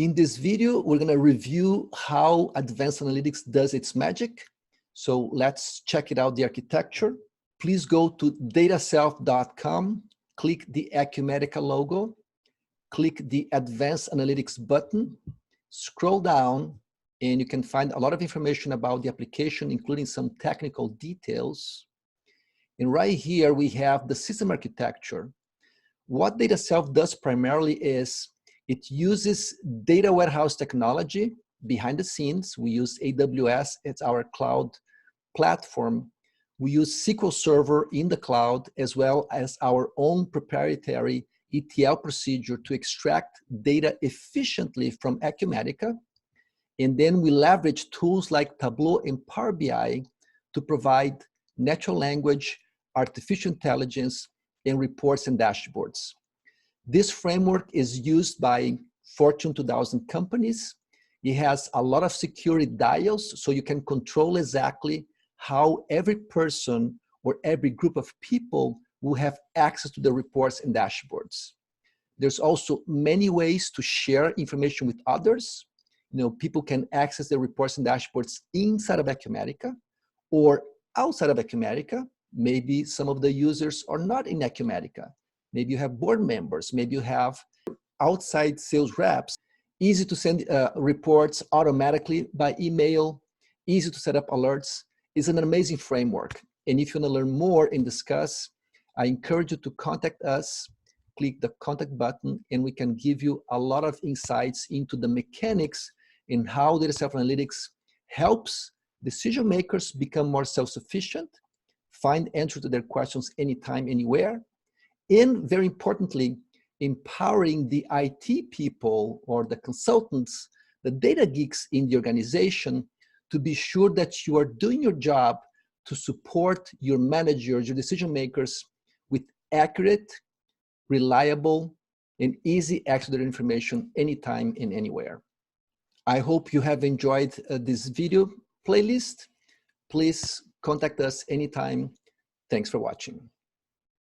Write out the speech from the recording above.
In this video, we're going to review how advanced analytics does its magic. So let's check it out, the architecture. Please go to dataself.com, click the Acumatica logo, click the Advanced Analytics button, scroll down, and you can find a lot of information about the application, including some technical details. And right here, we have the system architecture. What DataSelf does primarily is it uses data warehouse technology behind the scenes. We use AWS, it's our cloud platform. We use SQL Server in the cloud, as well as our own proprietary ETL procedure to extract data efficiently from Acumatica. And then we leverage tools like Tableau and Power BI to provide natural language, artificial intelligence, and reports and dashboards. This framework is used by Fortune 2000 companies. It has a lot of security dials, so you can control exactly how every person or every group of people will have access to the reports and dashboards. There's also many ways to share information with others. People can access the reports and dashboards inside of Acumatica or outside of Acumatica. Maybe some of the users are not in Acumatica. Maybe you have board members. Maybe you have outside sales reps. Easy to send reports automatically by email. Easy to set up alerts. It's an amazing framework. And if you want to learn more and discuss, I encourage you to contact us. Click the contact button, and we can give you a lot of insights into the mechanics in how DataSelf Analytics helps decision makers become more self-sufficient, find answers to their questions anytime, anywhere, and very importantly, empowering the IT people or the consultants, the data geeks in the organization to be sure that you are doing your job to support your managers, your decision makers with accurate, reliable, and easy access to their information anytime and anywhere. I hope you have enjoyed this video playlist. Please contact us anytime. Thanks for watching.